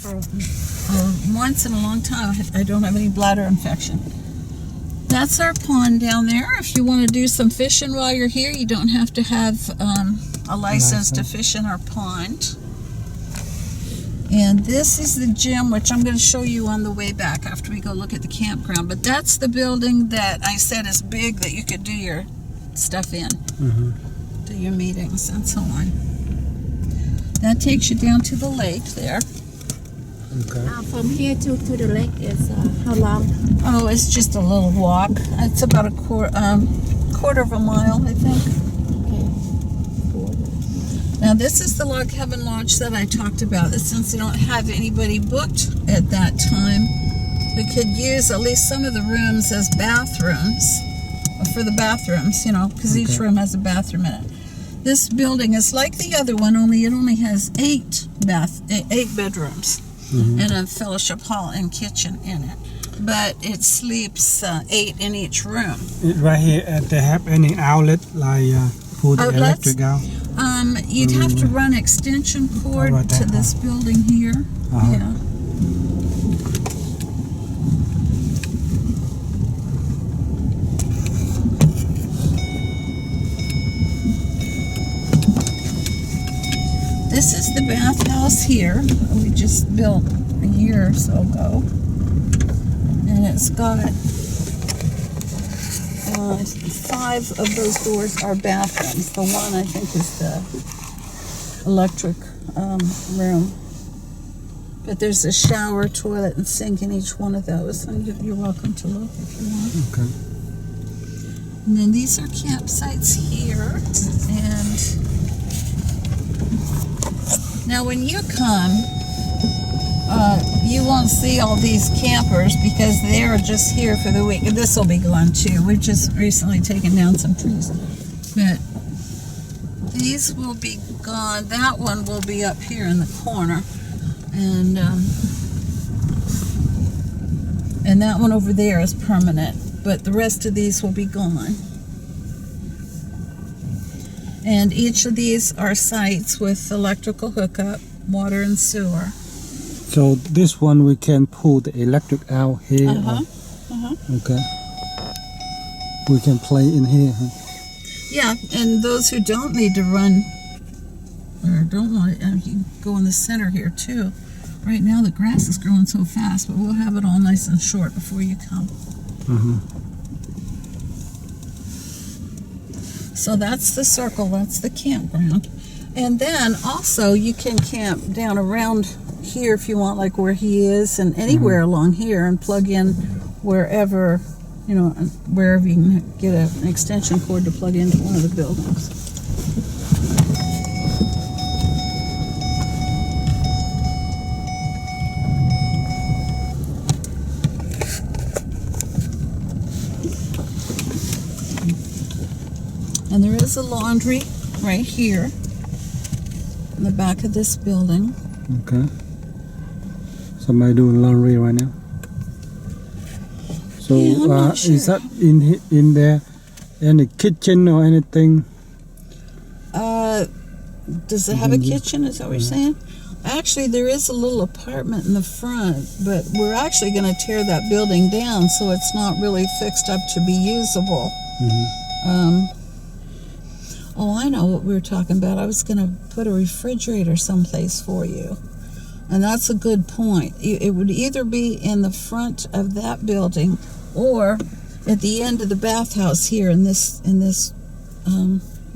for once in a long time. I don't have any bladder infection. That's our pond down there. If you want to do some fishing while you're here, you don't have to have a license to fish in our pond. And this is the gym, which I'm going to show you on the way back after we go look at the campground. But that's the building that I said is big that you could do your stuff in. Do your meetings and so on. That takes you down to the lake there. Okay. From here to the lake is how long? Oh, it's just a little walk. It's about a quarter of a mile, I think. Now, this is the Log Cabin Lodge that I talked about. Since they don't have anybody booked at that time, we could use at least some of the rooms as bathrooms. For the bathrooms, you know, because each room has a bathroom in it. This building is like the other one, only it only has 8 bedrooms and a fellowship hall and kitchen in it. But it sleeps 8 in each room. Right here, they have any outlet like for the electric out? You'd have to run extension cord to this building here. Yeah. This is the bathhouse here. We just built a year or so ago. And it's got 5 of those doors are bathrooms. The one I think is the electric room. But there's a shower, toilet, and sink in each one of those. And you're welcome to look if you want. Okay. And then these are campsites here. And now when you come, you won't see all these campers because they're just here for the week. And this will be gone too. We've just recently taken down some trees. But these will be gone. That one will be up here in the corner. And that one over there is permanent. But the rest of these will be gone. And each of these are sites with electrical hookup, water and sewer. So this one we can pull the electric out here. Okay. We can play in here. Yeah, and those who don't need to run or don't want it, you can go in the center here too. Right now the grass is growing so fast, but we'll have it all nice and short before you come. So that's the circle, that's the campground. And then also you can camp down around here if you want, like where he is, and anywhere along here, and plug in wherever, you know, wherever you can get an extension cord to plug into one of the buildings. And there is a laundry right here in the back of this building. Okay. Somebody doing laundry right now. So Yeah, I'm not sure. is that in there any kitchen or anything? Does it have a kitchen? Is that what you're saying? Actually, there is a little apartment in the front, but we're actually going to tear that building down so it's not really fixed up to be usable. Oh, I know what we were talking about. I was going to put a refrigerator someplace for you. And that's a good point. It would either be in the front of that building or at the end of the bathhouse here in this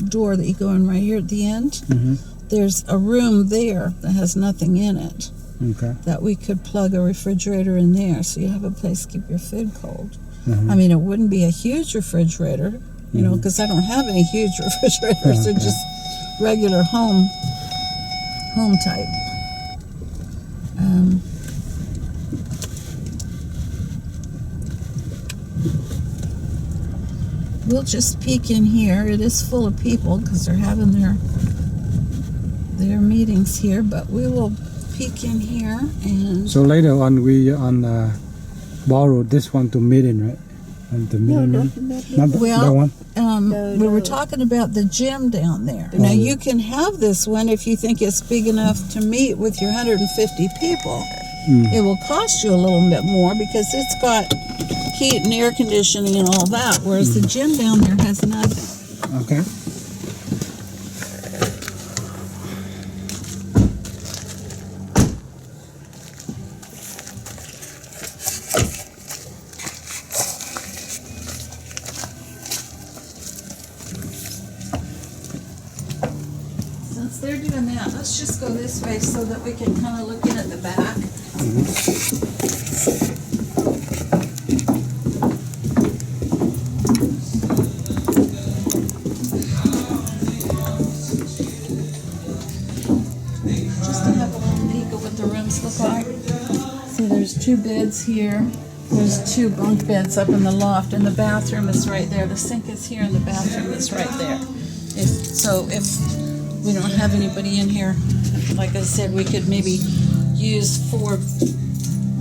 door that you go in right here at the end. There's a room there that has nothing in it. Okay. That we could plug a refrigerator in there so you have a place to keep your food cold. I mean, it wouldn't be a huge refrigerator, you know, because I don't have any huge refrigerators. They're just regular home type. We'll just peek in here. It is full of people because they're having their meetings here, but we will peek in here. And so later on we borrow this one to meet in, right? And the middle No, one? no. Not that Well, one? we were talking about the gym down there. Now, you can have this one if you think it's big enough to meet with your 150 people. It will cost you a little bit more because it's got heat and air conditioning and all that, whereas the gym down there has nothing. Okay. Since they're doing that, let's just go this way so that we can kind of look in at the back. Just to have a little peek of what the rooms look like. See, there's 2 beds here. There's 2 bunk beds up in the loft, and the bathroom is right there. The sink is here, and the bathroom is right there. If we don't have anybody in here, like I said, we could maybe use 4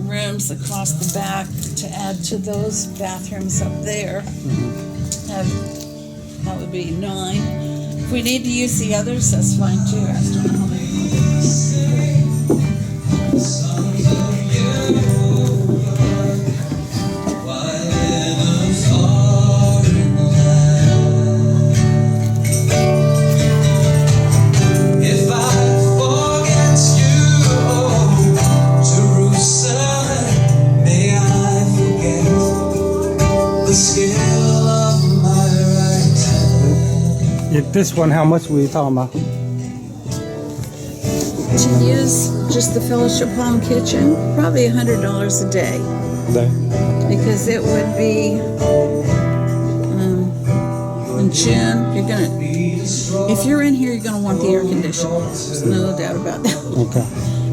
rooms across the back to add to those bathrooms up there. That would be 9. If we need to use the others, that's fine too. I just don't know how many more. If I forget you, oh, Jerusalem, may I forget the skill of my right hand. If this one, how much we talking about? To use just the Fellowship Home kitchen, probably $100 a day, There. because it would be in June. If you're in here, you're gonna want the air conditioning. There's no doubt about that. Okay.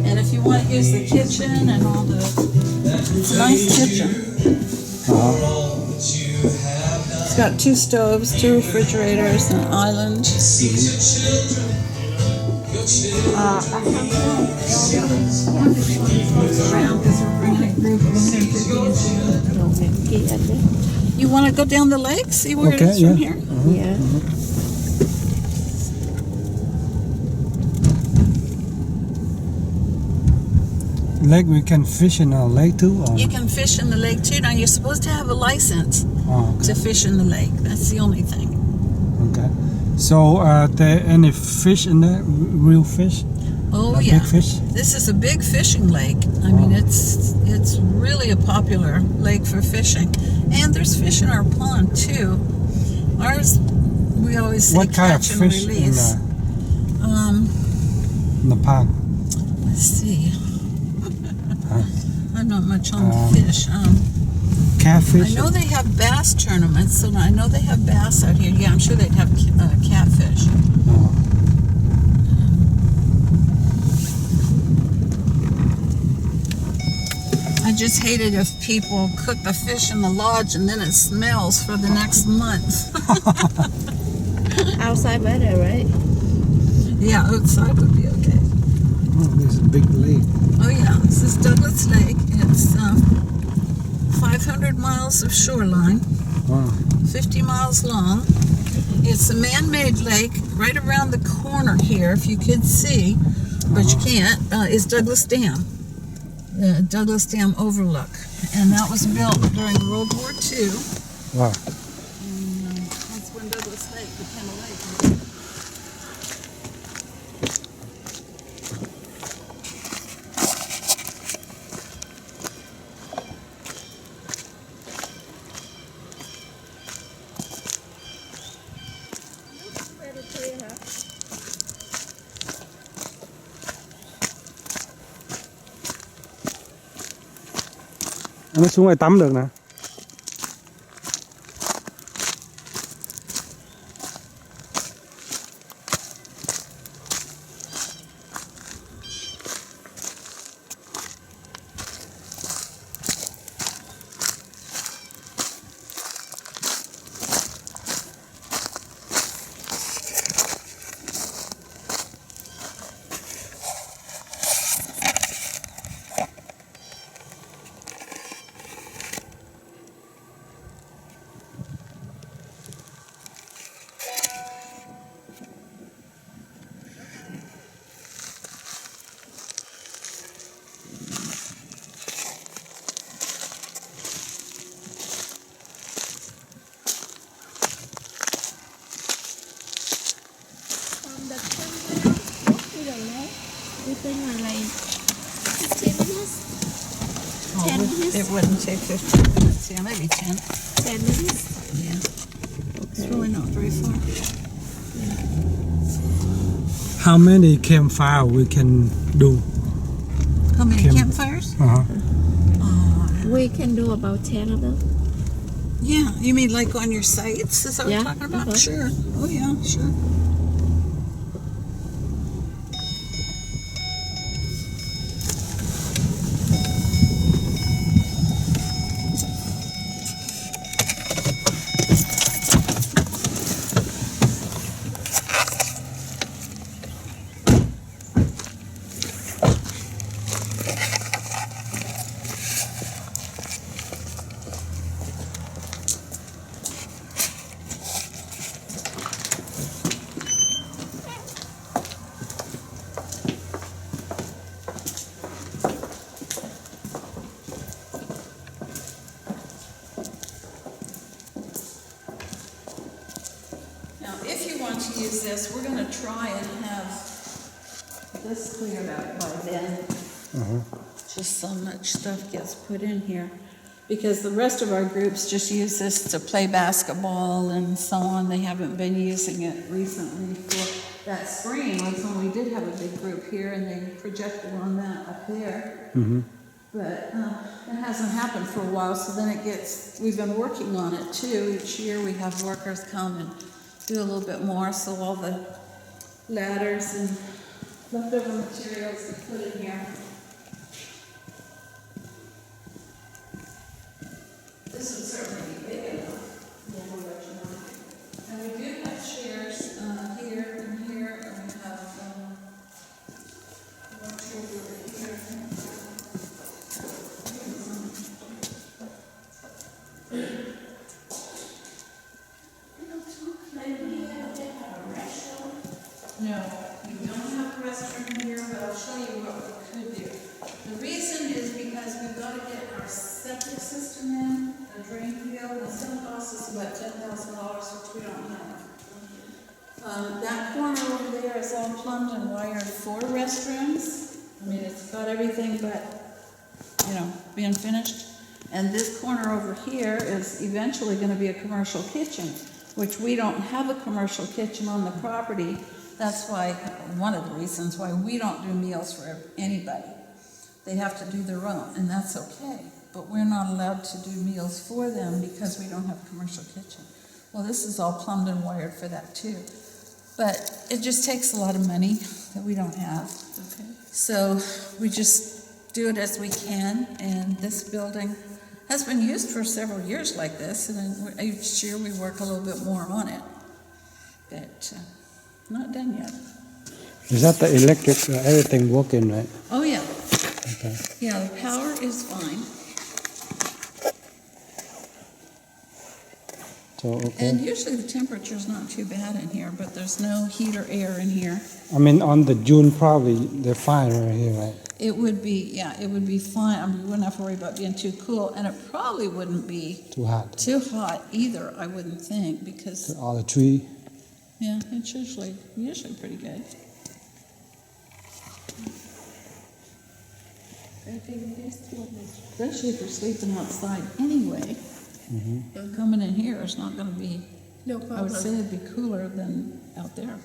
And if you want to use the kitchen and all the, it's a nice kitchen. It's got 2 stoves, 2 refrigerators, an island. Around because we're bringing a group of 150 in June. You want to go down the lake, see where it Okay, is from yeah. here? Yeah. Lake, we can fish in a lake too? Or? You can fish in the lake too. Now you're supposed to have a license Oh, to fish in the lake. That's the only thing. okay. So, there any fish in there? Real fish? Oh Like yeah. Big fish? This is a big fishing lake. I mean, it's really a popular lake for fishing, and there's fish in our pond too. Ours, we always say What kind of catch and fish release. in the pond? Let's see. I'm not much on Um, fish. Catfish? I know they have bass tournaments, so I know they have bass out here. Yeah, I'm sure they'd have catfish. Oh. I just hate it if people cook the fish in the lodge and then it smells for the next month. Outside better, right? Yeah, outside would be okay. Oh, this is a big lake. Oh yeah, this is Douglas Lake. It's 500 miles of shoreline, Wow. 50 miles long. It's a man-made lake right around the corner here, if you could see, but you can't, is Douglas Dam. The Douglas Dam Overlook. And that was built during World War II. Wow. And that's when Douglas Lake became a lake. Nó xuống đây tắm được nè. Oh, 10 minutes? it wouldn't take 15 minutes. Yeah, maybe 10. 10 minutes? Yeah. It's really not very far. How many campfire we can do? How many Camp- campfires? Uh-huh. We can do about 10 of them. Yeah, you mean like on your sites? Is that what Yeah, you're talking about? uh-huh. Sure. Oh, yeah, sure. Now, if you want to use this, we're going to try and have this cleared up by then. Just so much stuff gets put in here. Because the rest of our groups just use this to play basketball and so on. They haven't been using it recently for that screen. Was when we did have a big group here and they projected on that up there. But it hasn't happened for a while, so then we've been working on it too. Each year we have workers come and do a little bit more, so all the ladders and leftover materials we put in here. This would certainly be big enough. And we do have chairs here and here, and we have one chair over here. No, we don't have a restroom here, but I'll show you what we could do. The reason is because we've got to get our septic system in, a drain field, and it's going to cost us about $10,000, which we don't have. That corner over there is all plumbed and wired for restrooms. I mean, it's got everything but, being finished. And this corner over here is eventually going to be a commercial kitchen, which we don't have a commercial kitchen on the property. That's why, one of the reasons why we don't do meals for anybody. They have to do their own, and that's okay. But we're not allowed to do meals for them because we don't have a commercial kitchen. Well, this is all plumbed and wired for that too. But it just takes a lot of money that we don't have. Okay. So we just do it as we can, and this building has been used for several years like this, and then each year we work a little bit more on it. But not done yet. Is that the electric, everything working, right? Oh, yeah. Okay. Yeah, the power is fine. So, okay. And usually the temperature's not too bad in here, but there's no heat or air in here. I mean, on the June, probably they're fine right here, right? It would be, it would be fine. I mean, we wouldn't have to worry about being too cool, and it probably wouldn't be Too hot. too hot either, I wouldn't think, because, All the tree. yeah, it's usually pretty good. I think this one is Especially if you're sleeping outside anyway. Coming in here is not gonna be, no I would problem. say it'd be cooler than out there.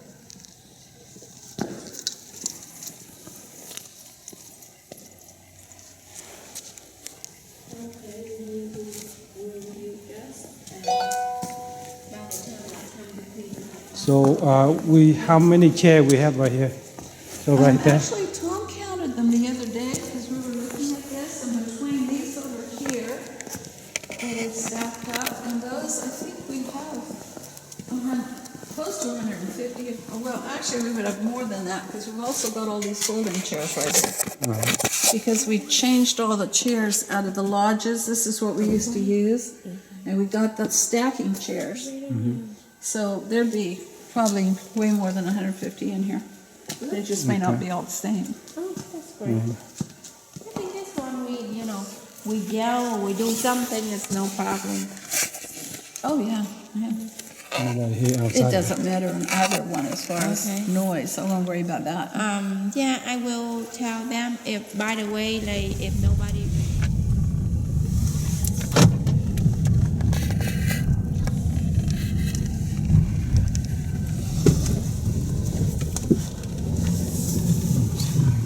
Okay, we will do this, and by the time I come to clean it. So, how many chairs we have right here? So right there. Actually, Tom counted them the other day because we were looking at this, and between these over here, they stacked up, and those, I think we have close to 150. Oh, well, actually, we would have more than that because we've also got all these folding chairs right here. Because we changed all the chairs out of the lodges. This is what we used to use, and we got the stacking chairs. So there'd be probably way more than 150 in here. They just may not be all the same. Oh, that's great. I think this one we yell, we do something, it's no problem. Oh, yeah. Right here outside. It doesn't matter in either one as far as Okay. noise. I won't worry about that. Yeah, I will tell them if, by the way, like, if nobody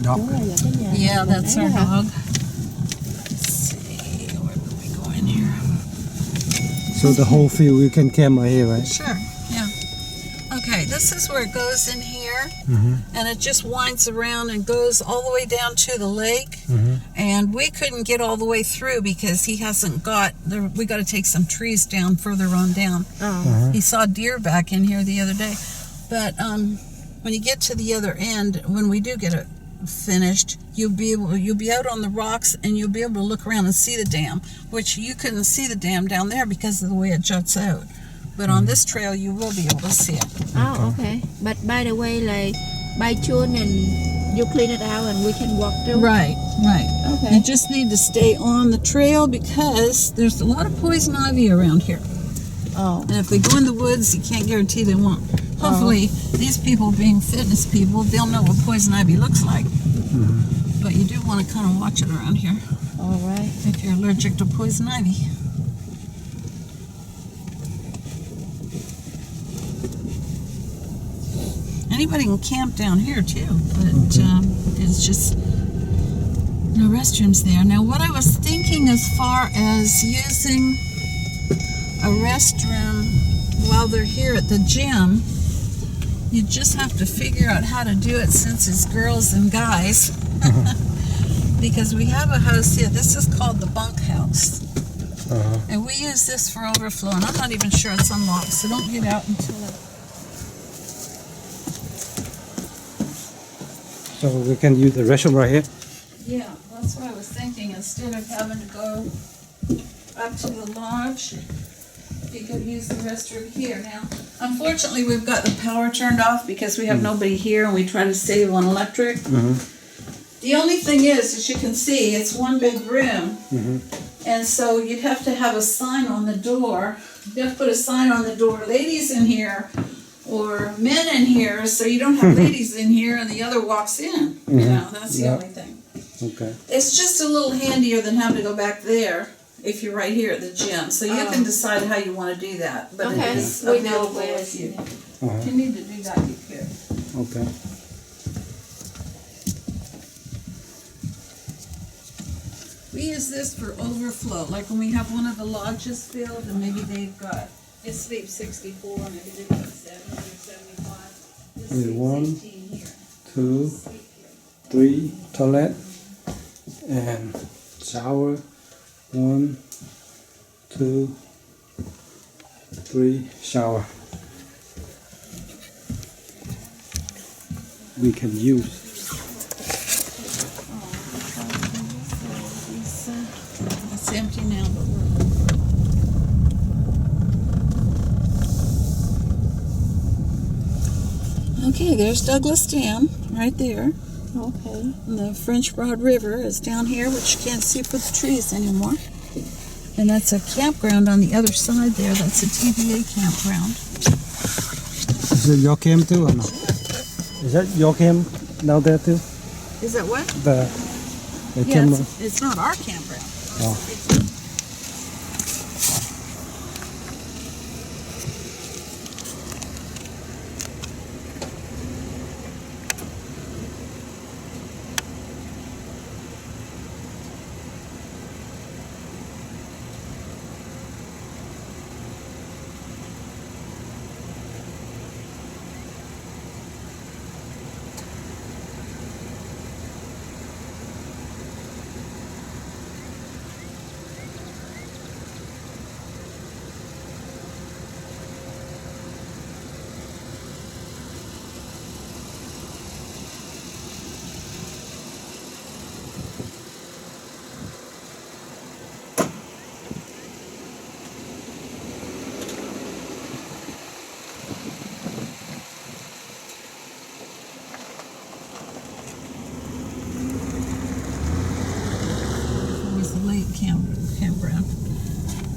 dog. Đúng rồi, là cái nhà Yeah, này that's nãy our hả? dog. Let's see, where do we go in here? So the whole field we can camp right here, right? Sure, yeah. Okay, this is where it goes in here, and it just winds around and goes all the way down to the lake. And we couldn't get all the way through because he hasn't got there. We got to take some trees down further on down. He saw deer back in here the other day, but when you get to the other end, when we do get it finished, you'll be out on the rocks and you'll be able to look around and see the dam, which you couldn't see the dam down there because of the way it juts out. But on this trail, you will be able to see it. Oh, okay. But by the way, like by June and you clean it out and we can walk through. Right. You Okay. just need to stay on the trail because there's a lot of poison ivy around here. Oh. And if they go in the woods, you can't guarantee they won't. Hopefully, these people being fitness people, they'll know what poison ivy looks like. But you do want to kind of watch it around here All right. if you're allergic to poison ivy. Anybody can camp down here too, but it's just no restrooms there. Now, what I was thinking as far as using a restroom while they're here at the gym, you just have to figure out how to do it since it's girls and guys. Because we have a house here. This is called the bunk house. And we use this for overflow, and I'm not even sure it's unlocked, so don't get out until it. So we can use the restroom right here. Yeah, that's what I was thinking. Instead of having to go up to the lodge, you could use the restroom here. Now, unfortunately, we've got the power turned off because we have nobody here and we try to save on electric. The only thing is, as you can see, it's one big room. And so you'd have to have a sign on the door. You'd have to put a sign on the door, ladies in here, or men in here, so you don't have ladies in here and the other walks in. You know, that's the Yeah. only thing. Okay. It's just a little handier than having to go back there if you're right here at the gym. So you can decide how you want to do that. But Okay. it is We know available where. if you. Uh-huh. If you need to do that, you could. Okay. We use this for overflow. Like when we have one of the lodges filled and maybe they've got, it sleeps 64, maybe they've got 70 or 75. This Wait, sleeps one. 18 here. 2, Sleep here. 3, toilet and shower. 1, 2, 3, shower. We can use. It's empty now, but we're. Okay, there's Douglas Dam right there. Okay. And the French Broad River is down here, which you can't see for the trees anymore. And that's a campground on the other side there. That's a TVA campground. Is it your camp too or no? Is that your camp down there too? Is that what? The Yeah, camera. it's not our campground. Oh. Was the lake campground.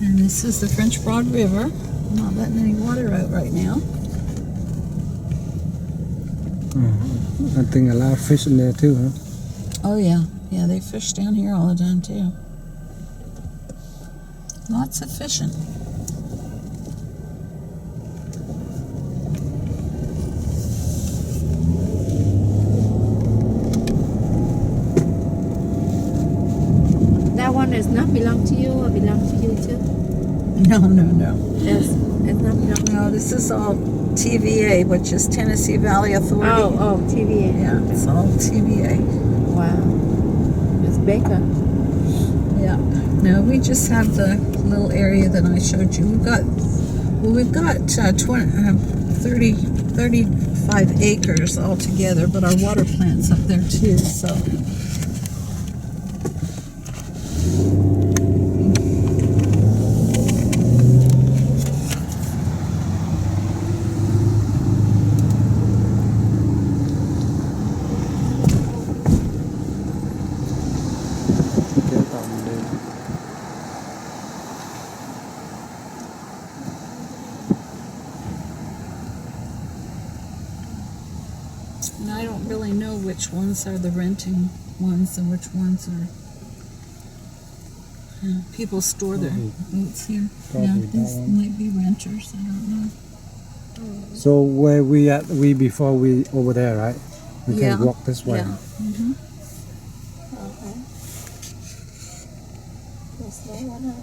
And this is the French Broad River. Not letting any water out right now. I think a lot of fish in there too, huh? Oh yeah, yeah, they fish down here all the time too. Lots of fishing. one is not belong to you or belong to you too? No, no, no. Yes, it's not belong to No, this is all TVA, which is Tennessee Valley Authority. Oh, TVA. Yeah, it's all TVA. Wow. It's bigger. Yeah. No, we just have the little area that I showed you. We've got 35 acres altogether, but our water plant's up there too, so. Kéo tàu mình đi. And I don't really know which ones are the renting ones and which ones are people store their boats here. Probably Yeah, that these one. might be renters. I don't know. So where we at? We before we over there, right? We Yeah. can walk this way. Yeah. Mm-hmm. Okay. Yes, they wanna.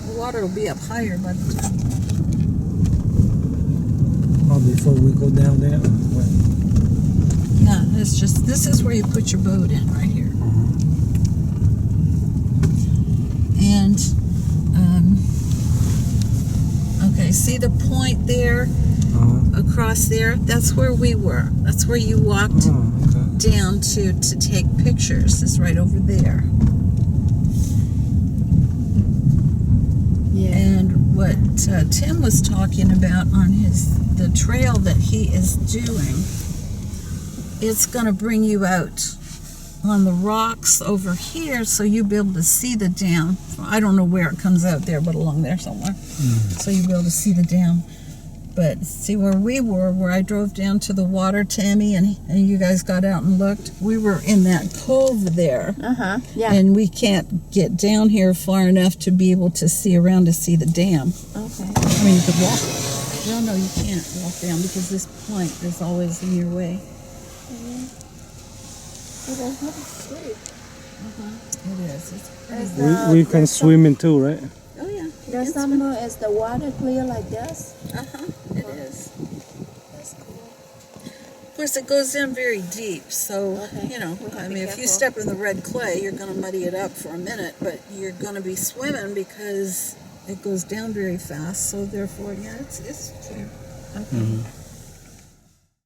The water will be up higher by the time. Oh, before we go down there. Where? Yeah, it's just this is where you put your boat in right here. And okay, see the point there across there? That's where we were. That's where you walked Oh, okay. down to take pictures. Is right over there. Yeah. And what Tim was talking about on the trail that he is doing, it's going to bring you out on the rocks over here, so you'll be able to see the dam. I don't know where it comes out there, but along there somewhere. So you'll be able to see the dam. But see where we were, where I drove down to the water, Tammy, and you guys got out and looked, we were in that cove there. Yeah. And we can't get down here far enough to be able to see around to see the dam. Okay. I mean, you could walk. No, you can't walk down because this point is always in your way. Oh, that's not great. It is. It's pretty. We can swim in too, right? Oh yeah. The summer is the water clear like this? It is. That's cool. Of course, it goes in very deep, so Okay. you know. We have to I be mean, if you careful. step in the red clay, you're going to muddy it up for a minute, but you're going to be swimming because it goes down very fast. So therefore, yeah, it's clear. Okay.